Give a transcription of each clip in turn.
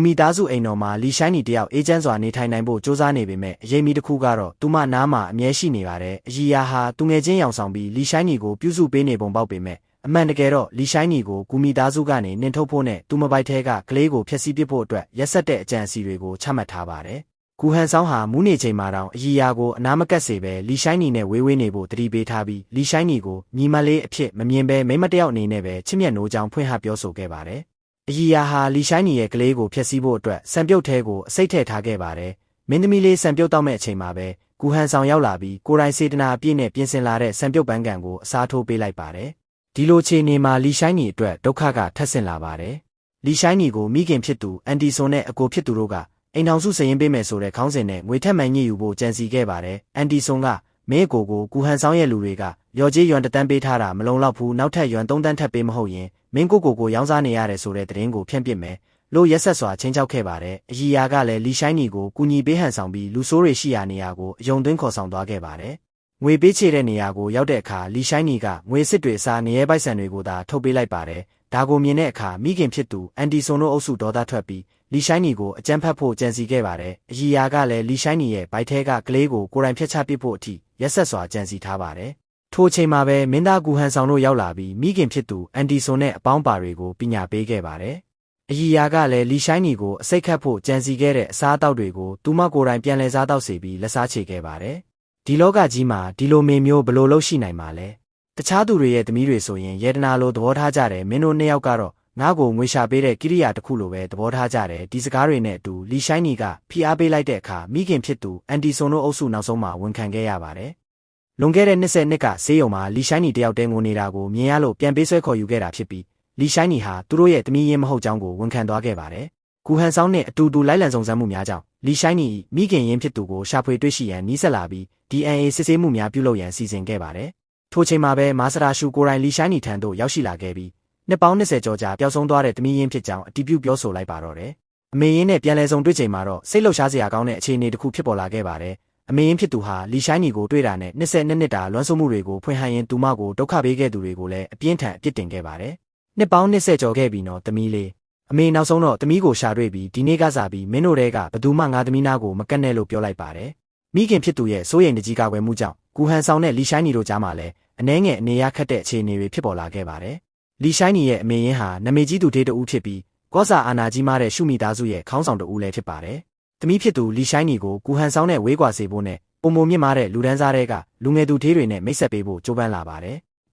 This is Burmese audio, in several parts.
မိသားစုအိမ်တော်မှာလီရှိုင်းနီတယောက်အေဂျင့်စွာနေထိုင်နိုင်ဖို့စ조사နေပေမဲ့အရေးမီတစ်ခုကတော့သူမနားမှာအမြဲရှိနေပါတယ်အကြီးယာဟာသူငယ်ချင်းရောင်ဆောင်ပြီးလီရှိုင်းနီကိုပြုစုပေးနေပုံပေါက်ပေမဲ့အမှန်တကယ်တော့လီရှိုင်းနီကိုကူမိသားစုကနေနှင်ထုတ်ဖို့နဲ့သူမပိုက်ထဲကကလေးကိုဖျက်ဆီးပစ်ဖို့အတွက်ရက်ဆက်တဲ့အကြံအစီတွေကိုချမှတ်ထားပါတယ်ကူဟန်ဆောင်ဟာမူးနေချိန်မှာတောင်အကြီးယာကိုအနာမကတ်စေပဲလီရှိုင်းနီနဲ့ဝေးနေဖို့တတိပေးထားပြီးလီရှိုင်းနီကိုညီမလေးအဖြစ်မမြင်ပဲမိမတယောက်အနေနဲ့ပဲချစ်မြတ်နိုးကြောင်ဖွင့်ဟပြောဆိုခဲ့ပါတယ်အကြီးယာဟာလီရှိုင်းနီရဲ့ကလေးကိုဖျက်ဆီးဖို့အတွက်စံပြုတ်ထဲကိုအစိတ်ထည့်ထားခဲ့ပါတယ်မင်းသမီးလေးစံပြုတ်တောက်မဲ့အချိန်မှာပဲကူဟန်ဆောင်ရောက်လာပြီးကိုယ်တိုင်စေတနာအပြည့်နဲ့ပြင်ဆင်လာတဲ့စံပြုတ်ပန်းကန်ကိုအစားထိုးပေးလိုက်ပါတယ်ဒီလိုခြေနေမှာလီရှိုင်းနီအတွက်ဒုက္ခကထပ်ဆင့်လာပါတယ်လီရှိုင်းနီကိုမိခင်ဖြစ်သူအန်တီဆွန်နဲ့အကိုဖြစ်သူတို့ကအိမ်ထောင်စုစရင်ပေးမယ်ဆိုတဲ့ခေါင်းစဉ်နဲ့ငွေထက်မှန်ညှိယူဖို့ကြံစီခဲ့ပါတယ်အန်တီဆွန်ကမင်းအကိုကိုကူဟန်ဆောင်ရဲ့လူတွေကလျော်ကြေးယွမ်တန်းပေးထားတာမလုံလောက်ဘူးနောက်ထပ်ယွမ်3တန်းထပ်ပေးမဟုတ်ရင်မင်းကိုရောင်းစားနေရတယ်ဆိုတဲ့သတင်းကိုဖြန့်ပစ်မယ်လို့ရက်ဆက်စွာချင်းချောက်ခဲ့ပါတယ်အကြီးယာကလည်းလီရှိုင်းနီကိုကူညီပေးဟန်ဆောင်ပြီးလူဆိုးတွေရှိရာနေရာကိုအယုံသွင်းခေါ်ဆောင်သွားခဲ့ပါတယ်ငွေပေးချေတဲ့နေရာကိုရောက်တဲ့အခါလီရှိုင်းနီကငွေစစ်တွေအစားနေရဲပိုက်ဆံတွေကိုသာထုတ်ပေးလိုက်ပါတယ်ဒါကိုမြင်တဲ့အခါမိခင်ဖြစ်သူအန်တီဆွန်တို့အုပ်စုဒေါသထွက်ပြီးလီရှိုင်းနီကိုအကြမ်းဖက်ဖို့ကြံစီခဲ့ပါတယ်အကြီးယာကလည်းလီရှိုင်းနီရဲ့ဗိုက်ထဲကကလေးကိုကိုယ်တိုင်ဖျက်ချပစ်ဖို့အထိရက်ဆက်စွာကြံစီထားပါတယ်ထိုအချိန်မှာပဲမင်းသားကူဟန်ဆောင်တို့ရောက်လာပြီးမိခင်ဖြစ်သူအန်တီဆွန်နဲ့အပေါင်းပါတွေကိုပညာပေးခဲ့ပါတယ်အကြီးယာကလည်းလီရှိုင်းနီကိုအစိတ်ခတ်ဖို့ကြံစီခဲ့တဲ့အစားအသောက်တွေကိုသူမကိုယ်တိုင်ပြန်လည်စားတော့စေပြီးလက်စားချေခဲ့ပါတယ်ဒီလောကကြီးမှာဒီလိုမေမျိုးဘယ်လိုလုပ်ရှိနိုင်မှာလဲတခြားသူတွေရဲ့သမီးတွေဆိုရင်ယေဒနာလိုသဘောထားကြတယ်မင်းတို့နှစ်ယောက်ကတော့ငါ့ကိုငွေရှာပေးတဲ့ကိရိယာတစ်ခုလိုပဲသဘောထားကြတယ်ဒီစကားတွေနဲ့အတူလီရှိုင်းနီကဖိအားပေးလိုက်တဲ့အခါမိခင်ဖြစ်သူအန်တီဆွန်တို့အုပ်စုနောက်ဆုံးမှာဝန်ခံခဲ့ရပါတယ်လွန်ခဲ့တဲ့20နှစ်ကဆေးရုံမှာလီရှိုင်းနီတယောက်တည်းငိုနေတာကိုမြင်ရလို့ပြန်ပေးဆွဲခေါ်ယူခဲ့တာဖြစ်ပြီးလီရှိုင်းနီဟာသူတို့ရဲ့သမီးရင်းမဟုတ်ကြောင်းကိုဝန်ခံသွားခဲ့ပါတယ်ကူဟန်ဆောင်နဲ့အတူတူလိုက်လံစုံစမ်းမှုများကြောင့်လီရှိုင်းနီမိခင်ရင်းဖြစ်သူကိုရှာဖွေတွေ့ရှိရန်နှီးဆက်လာပြီး DNA စစ်ဆေးမှုများပြုလုပ်ရန်စီစဉ်ခဲ့ပါတယ်ထိုချိန်မှာပဲမာစရာရှူကိုရိုင်းလီရှိုင်းနီထံသို့ရောက်ရှိလာခဲ့ပြီးနှစ်ပေါင်း20ကျော်ကြာပျောက်ဆုံးသွားတဲ့သမီးရင်းဖြစ်ကြောင်းအတည်ပြုပြောဆိုလိုက်ပါတော့တယ်အမေရင်းနဲ့ပြန်လည်ဆုံတွေ့ချိန်မှာတော့စိတ်လှုပ်ရှားစရာကောင်းတဲ့အခြေအနေတစ်ခုဖြစ်ပေါ်လာခဲ့ပါတယ်အမေရင်းဖြစ်သူဟာလီရှိုင်းနီကိုတွေ့တာနဲ့22နှစ်တာလွမ်းဆိုးမှုတွေကိုဖွင့်ဟန်ရင်သူမကိုဒုက္ခပေးခဲ့သူတွေကိုလည်းအပြင်းထန်အပြစ်တင်ခဲ့ပါတယ်နှစ်ပေါင်း20ကျော်ခဲ့ပြီနော်သမီးလေးအမေနောက်ဆုံးတော့သမီးကိုရှာတွေ့ပြီးဒီနေ့ကစားပြီးမင်းတို့တဲကဘသူမှငါသမီးနာကိုမကတ်နဲ့လို့ပြောလိုက်ပါတယ်မိခင်ဖြစ်သူရဲ့စိုးရိမ်တကြီးကာကွယ်မှုကြောင့်ကူဟန်ဆောင်နဲ့လီရှိုင်းနီတို့ကြားမှာလည်းအနှဲငယ်အနေရခတ်တဲ့အခြေအနေတွေဖြစ်ပေါ်လာခဲ့ပါတယ်လီရှိုင်းနီရဲ့အမေရင်းဟာနမေကြီးသူတေးတဦးဖြစ်ပြီးကောစာအာနာကြီးမားတဲ့ရှုမိသားစုရဲ့ခေါင်းဆောင်တဦးလည်းဖြစ်ပါတယ်သမီးဖြစ်သူလီရှိုင်းနီကိုကူဟန်ဆောင်နဲ့ဝေးကွာစေဖို့နဲ့ပုံမမြင့်မားတဲ့လူဒန်းစားတွေကလူငယ်သူသေးတွေနဲ့မိတ်ဆက်ပေးဖို့ကြိုးပမ်းလာပါတယ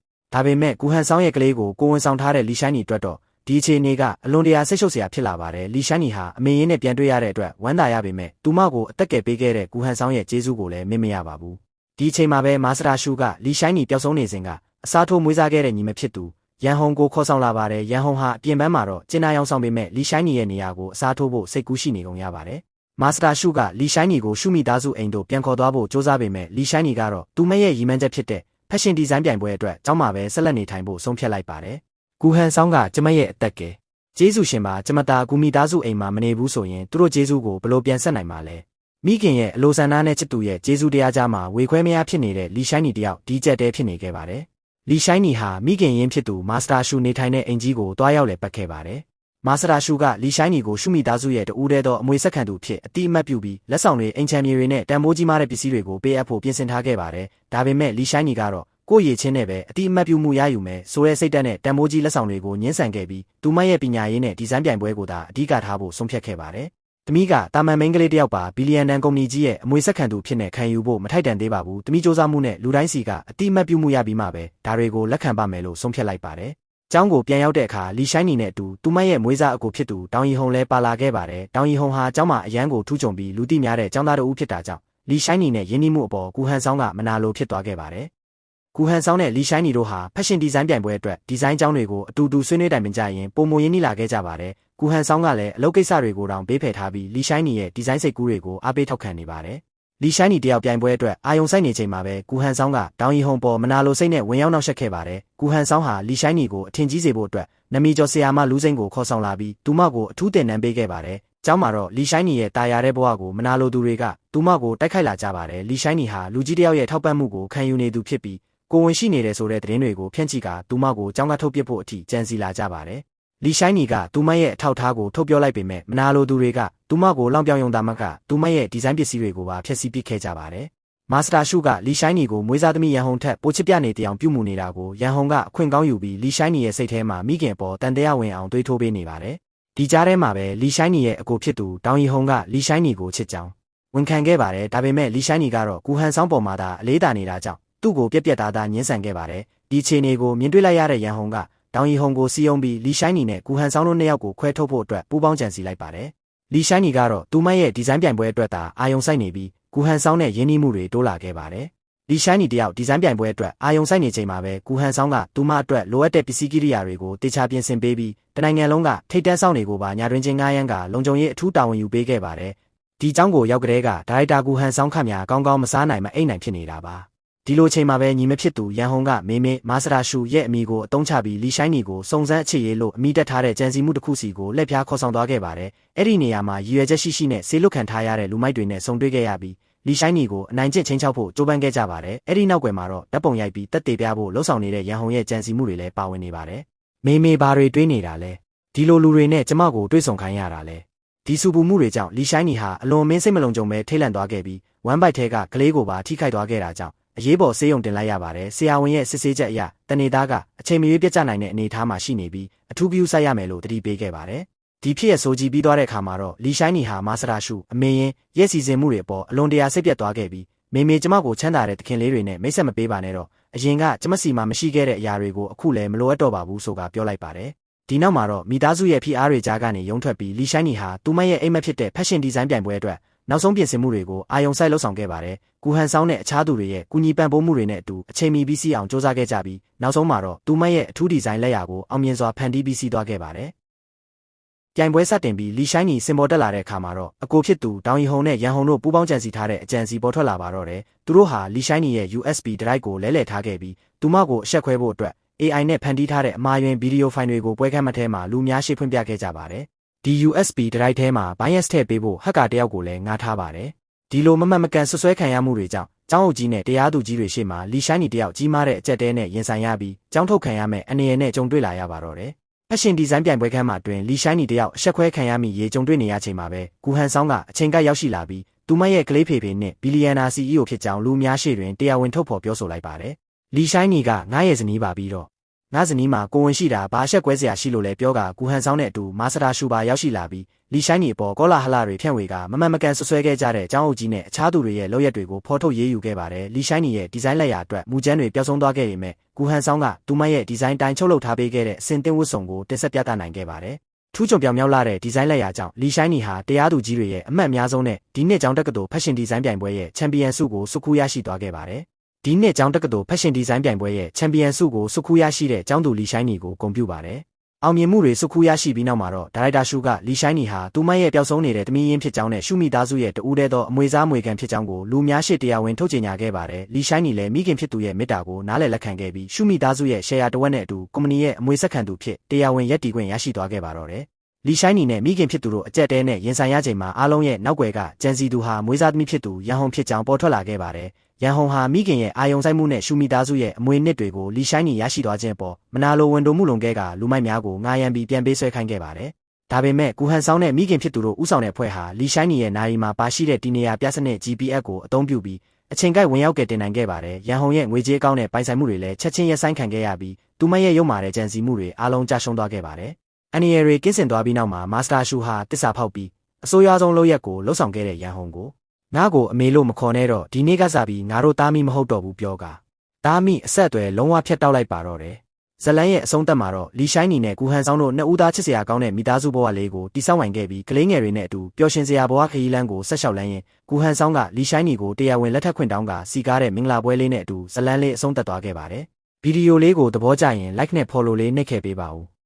်ဒါပေမဲ့ကူဟန်ဆောင်ရဲ့ကလေးကိုကိုဝန်ဆောင်ထားတဲ့လီရှိုင်းနီအတွက်တော့ဒီအခြေအနေကအလွန်တရာဆိတ်ရှုပ်စရာဖြစ်လာပါတယ်လီရှိုင်းနီဟာအမေရင်းနဲ့ပြန်တွေ့ရတဲ့အတွက်ဝမ်းသာရပေမဲ့သူမကိုအသက်ကယ်ပေးခဲ့တဲ့ကူဟန်ဆောင်ရဲ့ကျေးဇူးကိုလည်းမေ့မရပါဘူးဒီအချိန်မှာပဲမာစရာရှူကလီရှိုင်းနီပျောက်ဆုံးနေစဉ်ကအစားထိုးမွေးစားခဲ့တဲ့ညီမဖြစ်သူရန်ဟုံကိုခေါ်ဆောင်လာပါတယ်ရန်ဟုံဟာအပြင်ပန်းမှာတော့ကျင်းနာရောင်ဆောင်ပေမဲ့လီရှိုင်းနီရဲ့နေရာကိုအစားထိုးဖို့စိတ်ကူးရှိနေကုန်ရပါတယ်မာစတာရှုကလီရှိုင်းနီကိုရှုမိသားစုအိမ်တို့ပြန်ခေါ်သွားဖို့စ조사ပေမဲ့လီရှိုင်းနီကတော့သူမရဲ့ရည်မှန်းချက်ဖြစ်တဲ့ဖက်ရှင်ဒီဇိုင်းပြိုင်ပွဲအတွက်ကျောင်းမှာပဲဆက်လက်နေထိုင်ဖို့ဆုံးဖြတ်လိုက်ပါတယ်ကူဟန်ဆောင်ကကျမရဲ့အသက်ကယ်ကျေးဇူးရှင်ပါကျမတာကူမိသားစုအိမ်မှာမနေဘူးဆိုရင်သူတို့ကျေးဇူးကိုဘယ်လိုပြန်ဆက်နိုင်မှာလဲမိခင်ရဲ့အလိုဆန္ဒနဲ့ချစ်သူရဲ့ကျေးဇူးတရားကြားမှာဝေခွဲမရဖြစ်နေတဲ့လီရှိုင်းနီတယောက်ဒီကြက်တဲဖြစ်နေခဲ့ပါတယ်လီရှိုင်းနီဟာမိခင်ရင်းဖြစ်သူမာစတာရှူနေထိုင်တဲ့အင်ကြီးကိုတွားရောက်လေပတ်ခဲ့ပါတယ်မာစတာရှူကလီရှိုင်းနီကိုရှုမိသားစုရဲ့တူးတဲသောအမွေဆက်ခံသူဖြစ်အတိအမှတ်ပြုပြီးလက်ဆောင်တွေအင်ချန်မြေတွေနဲ့တန်ဖိုးကြီးမားတဲ့ပစ္စည်းတွေကိုပေးအပ်ဖို့ပြင်ဆင်ထားခဲ့ပါတယ်ဒါပေမဲ့လီရှိုင်းနီကတော့ကိုယ့်ရည်ချင်းနဲ့ပဲအတိအမှတ်ပြုမှုရယူမယ်ဆိုတဲ့စိတ်ဓာတ်နဲ့တန်ဖိုးကြီးလက်ဆောင်တွေကိုညှင်းဆန်ခဲ့ပြီးသူမရဲ့ပညာရေးနဲ့ဒီဇိုင်းပြိုင်ပွဲကိုသာအဓိကထားဖို့ဆုံးဖြတ်ခဲ့ပါတယ်သမီးကတာမန်မိန်းကလေးတယောက်ပါဘီလီယံတန်ကုမ္ပဏီကြီးရဲ့အမွေဆက်ခံသူဖြစ်နေခံယူဖို့မထိုက်တန်သေးပါဘူးသမီးစူးစမ်းမှုနဲ့လူတိုင်းစီကအတိအမှတ်ပြုမှုရပြီးမှပဲဒါတွေကိုလက်ခံပါမယ်လို့ဆုံးဖြတ်လိုက်ပါတယ်ကျောင်းကိုပြန်ရောက်တဲ့အခါလီရှိုင်းနီနဲ့အတူသူမရဲ့မွေးစားအကိုဖြစ်သူတောင်ရီဟုံလည်းပါလာခဲ့ပါတယ်တောင်ရီဟုံဟာကျောင်းမှာအရန်ကိုထူးချွန်ပြီးလူသိများတဲ့ကျောင်းသားတဦးဖြစ်တာကြောင့်လီရှိုင်းနီနဲ့ယဉ်နီးမှုအပေါ်ကူဟန်ဆောင်ကမနာလိုဖြစ်သွားခဲ့ပါတယ်ကူဟန်ဆောင်နဲ့လီရှိုင်းနီတို့ဟာဖက်ရှင်ဒီဇိုင်းပြိုင်ပွဲအတွက်ဒီဇိုင်းကျောင်းတွေကိုအတူတူဆွေးနွေးတိုင်ပင်ကြရင်ပုံမရင်းနှီးလာခဲ့ကြပါတယ်ကူဟန်ဆောင်ကလည်းအလုပ်ကိစ္စတွေကိုတောင်ပေးဖယ်ထားပြီးလီရှိုင်းနီရဲ့ဒီဇိုင်းစိတ်ကူးတွေကိုအားပေးထောက်ခံနေပါတယ်လီရှိုင်းနီတယောက်ပြိုင်ပွဲအတွက်အာယုံစိုက်နေချိန်မှာပဲကူဟန်ဆောင်ကတောင်ရီဟုံပေါ်မနာလိုစိတ်နဲ့ဝင်ရောက်နှောက်ယှက်ခဲ့ပါတယ်ကူဟန်ဆောင်ဟာလီရှိုင်းနီကိုအထင်ကြီးစေဖို့အတွက်နမီကျော်ဆရာမလူးစိန်ကိုခေါ်ဆောင်လာပြီးသူမကိုအထူးတင်နန်းပေးခဲ့ပါတယ်ကျောင်းမှာတော့လီရှိုင်းနီရဲ့တာယာတဲ့ဘဝကိုမနာလိုသူတွေကသူမကိုတိုက်ခိုက်လာကြပါတယ်လီရှိုင်းနီဟာလူကြီးတယောက်ရဲ့ထောက်ပံ့မှုကိုခံယူနေသူဖြစ်ပြီးကိုဝင်ရှိနေတယ်ဆိုတဲ့သတင်းတွေကိုဖြန့်ချိကသူမကိုကျောင်းကထုတ်ပစ်ဖို့အထိကြံစီလာကြပါတယ် လီရှိုင်းနီကသူမရဲ့အထောက်ထားကိုထုတ်ပြောလိုက်ပေမဲ့မနာလိုသူတွေကသူမကိုလောင်ပြောင်ယုံသားမကသူမရဲ့ဒီဇိုင်းပစ္စည်းတွေကိုပါဖျက်ဆီးပစ်ခဲ့ကြပါတယ်။မာစတာရှုကလီရှိုင်းနီကိုမွေးစားသမီးရန်ဟုံထက်ပိုချစ်ပြနေတောင်ပြုမှုနေတာကိုရန်ဟုံကအခွင့်ကောင်းယူပြီးလီရှိုင်းနီရဲ့စိတ်ထဲမှာမိခင်ပေါ်တန်တရားဝင်အောင်တွေးထိုးပေးနေပါတယ်။ဒီကြားထဲမှာပဲလီရှိုင်းနီရဲ့အကိုဖြစ်သူတောင်ရီဟုံကလီရှိုင်းနီကိုချစ်ကြောင်းဝန်ခံခဲ့ပါတယ်။ဒါပေမဲ့လီရှိုင်းနီကတော့ကူဟန်ဆောင်ပေါ်မှာသာအလေးတာနေတာကြောင့်သူ့ကိုပြက်ပြက်သားသားညှင်းဆန်ခဲ့ပါတယ်။ဒီခြေနေကိုမြင်တွေ့လိုက်ရတဲ့ရန်ဟုံကတောင်ရီဟုံကိုစီယုံပြီးလီရှိုင်းနီနဲ့ကူဟန်ဆောင်တို့နှစ်ယောက်ကိုခွဲထုတ်ဖို့အတွက်ပူးပေါင်းကြံစည်လိုက်ပါတယ်။လီရှိုင်းနီကတော့သူမရဲ့ဒီဇိုင်းပြိုင်ပွဲအတွက်သာအာယုံစိုက်နေပြီးကူဟန်ဆောင်နဲ့ယင်းနှီးမှုတွေတိုးလာခဲ့ပါတယ်။လီရှိုင်းနီတယောက်ဒီဇိုင်းပြိုင်ပွဲအတွက်အာယုံစိုက်နေချိန်မှာပဲကူဟန်ဆောင်ကသူမအတွက်လိုအပ်တဲ့ပစ္စည်းကိရိယာတွေကိုတေချာပြင်ဆင်ပေးပြီးတနိုင်ငံလုံးကထိတ်တန်းဆောင်တွေကိုပါညာတွင်ချင်းငားရမ်းကလုံခြုံရေးအထူးတာဝန်ယူပေးခဲ့ပါတယ်။ဒီเจ้าကိုရောက်ကြတဲ့ကဒါရိုက်တာကူဟန်ဆောင်ခမများကောင်းကောင်းမစားနိုင်မအိတ်နိုင်ဖြစ်နေတာပါ။ဒီလိုချိန်မှာပဲညီမဖြစ်သူရန်ဟုံကမေမေမာစရာရှူရဲ့အမိကိုအတုံးချပြီးလီရှိုင်းနီကိုစုံစမ်းအခြေရေးလို့အမိတက်ထားတဲ့ကြံစီမှုတစ်ခုစီကိုလက်ပြားခေါ်ဆောင်သွားခဲ့ပါတယ်။အဲ့ဒီနေရာမှာရည်ရွယ်ချက်ရှိနဲ့ဆေးလွတ်ခံထားရတဲ့လူမိုက်တွေနဲ့ဆုံတွေ့ခဲ့ရပြီးလီရှိုင်းနီကိုအနိုင်ကျင့်ချင်းချောက်ဖို့ကြိုးပမ်းခဲ့ကြပါတယ်။အဲ့ဒီနောက်ွယ်မှာတော့ဓာတ်ပုံရိုက်ပြီးတက်တေပြဖို့လှုံ့ဆော်နေတဲ့ရန်ဟုံရဲ့ကြံစီမှုတွေလည်းပါဝင်နေပါတယ်။မေမေဘာတွေတွေးနေတာလဲ။ဒီလိုလူတွေနဲ့ကျမကိုတွေ့ဆုံခိုင်းရတာလဲ။ဒီစူပူမှုတွေကြောင့်လီရှိုင်းနီဟာအလွန်မင်းစိတ်မလုံခြုံပဲထိတ်လန့်သွားခဲ့ပြီးဝမ်ဘိုက်ထဲကကလေးကိုပါထိခိုက်သွားခဲ့တာကြောင့်အရေးပေါ်ဆေးရုံတင်လိုက်ရပါတယ်ဆရာဝန်ရဲ့စစ်ဆေးချက်အရတနေသားကအချိန်မရွေးပြတ်ကျနိုင်တဲ့အနေအထားမှာရှိနေပြီးအထူးဂရုစိုက်ရမယ်လို့တတိပေးခဲ့ပါတယ်ဒီဖြစ်ရဆိုကြည့်ပြီးသွားတဲ့အခါမှာတော့လီရှိုင်းနီဟာမာစရာရှုအမေရင်ရဲ့စီစဉ်မှုတွေပေါ်အလွန်တရာစိတ်ပြတ်သွားခဲ့ပြီးမေမေကျမကိုချမ်းသာတဲ့သခင်လေးတွေနဲ့မိတ်ဆက်မပေးပါနဲ့တော့အရင်ကကျမစီမှာမရှိခဲ့တဲ့အရာတွေကိုအခုလည်းမလိုအပ်တော့ပါဘူးဆိုတာပြောလိုက်ပါတယ်ဒီနောက်မှာတော့မိသားစုရဲ့ဖိအားတွေကြားကနေရုံထွက်ပြီးလီရှိုင်းနီဟာသူမရဲ့အိမ်မက်ဖြစ်တဲ့ဖက်ရှင်ဒီဇိုင်းပြိုင်ပွဲအတွက်နောက်ဆုံးပြင်ဆင်မှုတွေကိုအာယုံဆိုင်လှုပ်ဆောင်ခဲ့ပါတယ်။ကူဟန်ဆောင်နဲ့အခြားသူတွေရဲ့ကူညီပံ့ပိုးမှုတွေနဲ့အတူအချိန်မီပြီးစီးအောင်စ조사ခဲ့ကြပြီးနောက်ဆုံးမှာတော့သူမရဲ့အထူးဒီဇိုင်းလက်ရာကိုအောင်မြင်စွာဖန်တီးပြီးစီးသွားခဲ့ပါတယ်။ပြိုင်ပွဲစတင်ပြီးလီရှိုင်းနီစင်ပေါ်တက်လာတဲ့အခါမှာတော့အကိုဖြစ်သူတောင်ရီဟုံနဲ့ရန်ဟုံတို့ပူးပေါင်းကြံစည်ထားတဲ့အကြံစီပေါ်ထွက်လာပါတော့တယ်။သူတို့ဟာလီရှိုင်းနီရဲ့ USB ဒရိုက်ကိုလဲလှယ်ထားခဲ့ပြီးသူမကိုအဆက်ခွဲဖို့အတွက် AI နဲ့ဖန်တီးထားတဲ့အမှားယွင်းဗီဒီယိုဖိုင်တွေကိုပွဲခန်းမထဲမှာလူများရှေ့ဖွင့်ပြခဲ့ကြပါတယ်။ဒီ USB ဒရိုက်ထဲမှာ bias ထည့်ပေးဖို့ဟက်ကာတယောက်ကိုလည်းငှားထားပါတယ်။ဒီလိုမမှန်မကန်ဆွဆွဲခံရမှုတွေကြောင့်ကျောင်းအုပ်ကြီးနဲ့တရားသူကြီးတွေရှေ့မှာလီရှိုင်းနီတယောက်ကြီးမားတဲ့အကြက်တဲနဲ့ရင်ဆိုင်ရပြီးကျောင်းထုတ်ခံရမယ့်အနေရနဲ့ကြုံတွေ့လာရပါတော့တယ်။ဖက်ရှင်ဒီဇိုင်းပြိုင်ပွဲခန်းမှာတွင်လီရှိုင်းနီတယောက်အဆက်ခွဲခံရမိရေကြုံတွေ့နေရချိန်မှာပဲကူဟန်ဆောင်ကအချိန်ကရောက်ရှိလာပြီးသူမရဲ့ကလေးဖေဖေနဲ့ဘီလီယံနာ CEO ဖြစ်ကြောင်းလူများရှေ့တွင်တရားဝင်ထုတ်ဖော်ပြောဆိုလိုက်ပါတယ်။လီရှိုင်းနီကငားရဲ့ဇနီးပါပြီးတော့ငါးဇနီးမှာကိုဝင်ရှိတာဘာအဆက်ကွဲစရာရှိလို့လဲပြောကကူဟန်ဆောင်နဲ့အတူမာစတာရှူပါရောက်ရှိလာပြီးလီရှိုင်းနီအပေါ်ကောလာဟလတွေဖြန့်ဝေကမမှန်မကန်ဆွဆွဲခဲ့ကြတဲ့ကျောင်းအုပ်ကြီးနဲ့အခြားသူတွေရဲ့လုပ်ရက်တွေကိုဖော်ထုတ်ရေးယူခဲ့ပါတယ်လီရှိုင်းနီရဲ့ဒီဇိုင်းလက်ရာအတွက်မူကျန်းတွေပျောက်ဆုံးသွားခဲ့ပေမဲ့ကူဟန်ဆောင်ကသူမရဲ့ဒီဇိုင်းတိုင်းချုပ်လုပ်ထားပေးခဲ့တဲ့အစင်တင်ဝတ်စုံကိုတင်ဆက်ပြသနိုင်ခဲ့ပါတယ်ထူးချွန်ပြောင်မြောက်လာတဲ့ဒီဇိုင်းလက်ရာကြောင့်လီရှိုင်းနီဟာတရားသူကြီးတွေရဲ့အမှတ်အများဆုံးနဲ့ဒီနှစ်ကျောင်းတက္ကသိုလ်ဖက်ရှင်ဒီဇိုင်းပြိုင်ပွဲရဲ့ချန်ပီယံဆုကိုစုခူးရရှိသွားခဲ့ပါတယ်ဒီနှစ်ကျောင်းတက္ကသိုလ်ဖက်ရှင်ဒီဇိုင်းပြိုင်ပွဲရဲ့ချန်ပီယံဆုကိုစုခူးရရှိတဲ့ကျောင်းသူလီရှိုင်းနီကိုဂုဏ်ပြုပါတယ်။အောင်မြင်မှုတွေစုခူးရရှိပြီးနောက်မှာတော့ဒါရိုက်တာရှူကလီရှိုင်းနီဟာသူမရဲ့ပျောက်ဆုံးနေတဲ့တမီးရင်းဖြစ်ကြောင်းနဲ့ရှုမိသားစုရဲ့တူးတဲ့သောအမွေစားမွေခံဖြစ်ကြောင်းကိုလူများရှေ့တရားဝင်ထုတ်ကြေညာခဲ့ပါတယ်။လီရှိုင်းနီလည်းမိခင်ဖြစ်သူရဲ့မေတ္တာကိုနားလည်လက်ခံခဲ့ပြီးရှုမိသားစုရဲ့ရှယ်ယာတစ်ဝက်နဲ့အတူကုမ္ပဏီရဲ့အမွေဆက်ခံသူဖြစ်တရားဝင်ရပ်တည်ခွင့်ရရှိသွားခဲ့ပါတော့တယ်။လီရှိုင်းနီနဲ့မိခင်ဖြစ်သူတို့အကြက်တဲနဲ့ရင်ဆိုင်ရချိန်မှာအားလုံးရဲ့နောက်ွယ်ကကြံစီသူဟာမွေးစားသမီးဖြစ်သူရန်ဟုံဖြစ်ကြောင်းပေါ်ထွက်လာခဲ့ပါတယ်။ရန်ဟုံဟာမိခင်ရဲ့အာယုံဆိုင်မှုနဲ့ရှုမိသားစုရဲ့အမွေနှစ်တွေကိုလီရှိုင်းနီရရှိသွားခြင်းပေါ်မနာလိုဝန်တိုမှုလုံခဲ့ကလူမိုက်များကိုငားရမ်းပြီးပြန်ပေးဆွဲခိုင်းခဲ့ပါတယ်။ဒါပေမဲ့ကူဟန်ဆောင်နဲ့မိခင်ဖြစ်သူတို့ဥဆောင်တဲ့ဖွဲ့ဟာလီရှိုင်းနီရဲ့နာရီမှာပါရှိတဲ့တီနေယာပြစနစ် GPS ကိုအသုံးပြုပြီးအချိန်ကိုက်ဝင်ရောက်ကတင်နိုင်ခဲ့ပါတယ်။ရန်ဟုံရဲ့ငွေကြေးအကောင့်နဲ့ပိုင်ဆိုင်မှုတွေလည်းချက်ချင်းရပ်ဆိုင်းခံခဲ့ရပြီးသူမရဲ့ရုံမာတဲ့ကြံစီမှုတွေအားလုံးကျရှုံးသွားခဲ့ပါတယ်။အန်နီယယ်တွေကင်းစင်သွားပြီးနောက်မှာမာစတာရှူဟာတစ္ဆာဖောက်ပြီးအဆိုးရွားဆုံးလုပ်ရက်ကိုလှုပ်ဆောင်ခဲ့တဲ့ရန်ဟုံကိုငါ့ကိုအမေလို့မခေါ်နဲ့တော့ဒီနေ့ကစားပြီးငါတို့သားမိမဟုတ်တော့ဘူးပြောကသားမိအဆက်အသွယ်လုံးဝဖြတ်တောက်လိုက်ပါတော့တယ်ဇလန်းရဲ့အဆုံးသတ်မှာတော့လီရှိုင်းနီနဲ့ကူဟန်ဆောင်တို့နှစ်ဦးသားချစ်စရာကောင်းတဲ့မိသားစုဘဝလေးကိုတိစောက်ဝင်ခဲ့ပြီးကလေးငယ်တွေနဲ့အတူပျော်ရွှင်စရာဘဝခရီးလမ်းကိုဆက်လျှောက်လန်းရင်ကူဟန်ဆောင်ကလီရှိုင်းနီကိုတရားဝင်လက်ထပ်ခွင့်တောင်းကစီကားတဲ့မင်္ဂလာပွဲလေးနဲ့အတူဇလန်းလေးအဆုံးသတ်သွားခဲ့ပါတယ်ဗီဒီယိုလေးကိုသဘောကျရင် like နဲ့ follow လေးနှိပ်ခဲ့ပေးပါဦး